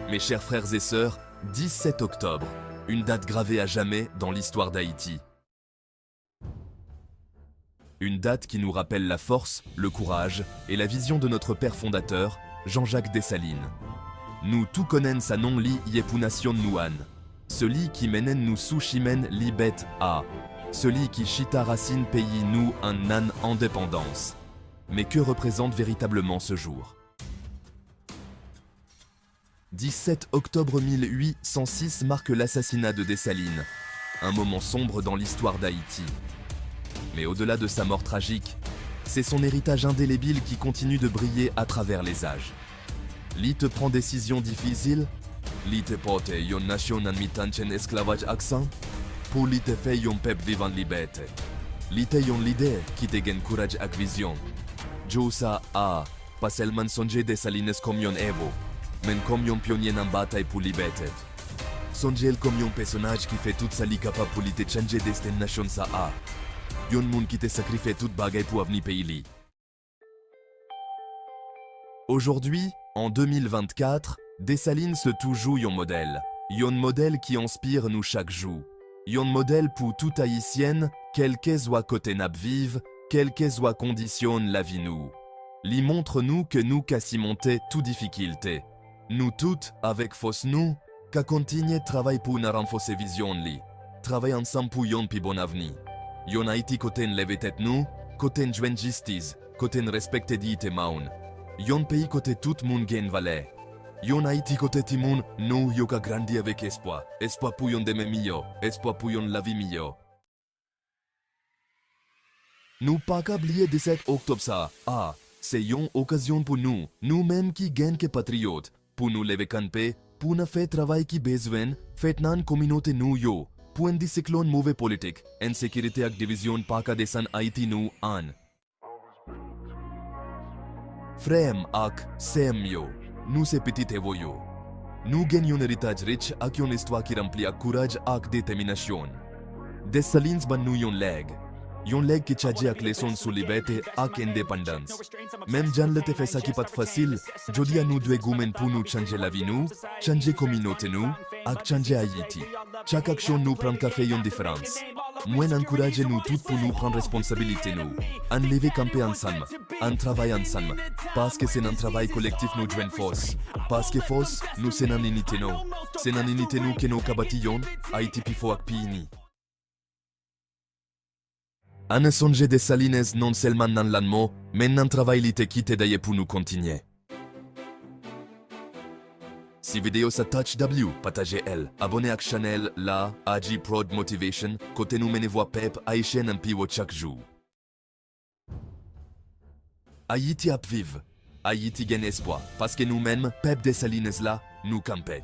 Mes chers frères et sœurs, 17 octobre, une date gravée à jamais dans l'histoire d'Haïti. Une date qui nous rappelle la force, le courage et la vision de notre père fondateur, Jean-Jacques Dessalines. Nous tout connaissons sa non li yepunation nouan. Celui qui menen nous sous chimen libet a. Celui qui chita racine pays nous un nan indépendance. Mais que représente véritablement ce jour? 17 octobre 1806 marque l'assassinat de Dessalines, un moment sombre dans l'histoire d'Haïti. Mais au-delà de sa mort tragique, c'est son héritage indélébile qui continue de briller à travers les âges. L'ite prend décision difficile, l'ite porte yon nation en mitanchen esclavage accent, pour l'ite fait yon peuple vivant liberté. L'ite yon leader qui te gen courage ak vision. Jousa a, pas seulement songe Dessalines comme yon héros, mais comme yon pionnier en bataille pour liberté. Songe comme yon personnage qui fait toute sa li capable pour l'ite changer destin nation sa a. Yon moun qui te sacrifie toute bagaille pour avenir pays li. Aujourd'hui, en 2024, Dessalines se toujours yon modèle. Yon modèle qui inspire nous chaque jour. Yon modèle pour toute haïtienne, quel que soit côté nap vive, quelle que soit condition la vie nous. Li montre nous que nous qu'a monter toute difficulté. Nous toutes, avec force nous, qu'a continuer travail pour nous renforcer vision li. Travail ensemble pour yon pi bon avenir. Yon Haïti côté n'leve tête nous, côté n'jwen justice, côté n'respecte dignité maun. Yon pays côté tout moun gen valeur. Yon Haïti côté timoun, nous yo ka grandi avec espoir. Espoir pour yon demain meilleur, espoir pour yon la vie meilleure. Nous pas qu'à oublier 17 octobre ça. Ah, c'est yon occasion pour nous, nous-mêmes qui gagnent que patriotes, pour nous lever campé, pour nous faire travail qui besoin, fait nan communauté nous yo. Pour un cyclone mauvais politique, insécurité ak division pas qu'à descendre Haïti nous an. Frem ak sem yo, nous c'est petit évoyo. Nous gagnons un héritage riche ak une histoire qui remplit ak courage ak détermination. Dessalines ban nous yon leg. Yon leg qui tchadji ak leçon sur liberté ak indépendance. Même Jan le te fait ça qui pas facile, jodi à nous deux goumen pour nous changer la vie nous, changer communauté nous, ak changer Haïti. Chaque action nous prend café yon différence. Moi encourage nous toutes pour nous prendre responsabilité nous. En lever camper ensemble, en travailler ensemble. Parce que c'est un travail collectif nous joigne force. Parce que force, nous c'est une unité nous. C'est une unité nous que nous kabatillons, Haïti pifo ak pini. An songe Dessalines non seulement dans l'anmo, mais dans travail li te quitte d'ailleurs pour nous continuer. Si vidéo sa touch W, partagez elle, abonnez à la chaîne la AG Prod Motivation, côté nous menez voix pep haïtienne en piwo chaque jour. Haïti ap vive, Haïti gagne espoir, parce que nous-mêmes, pep Dessalines là, nous campé.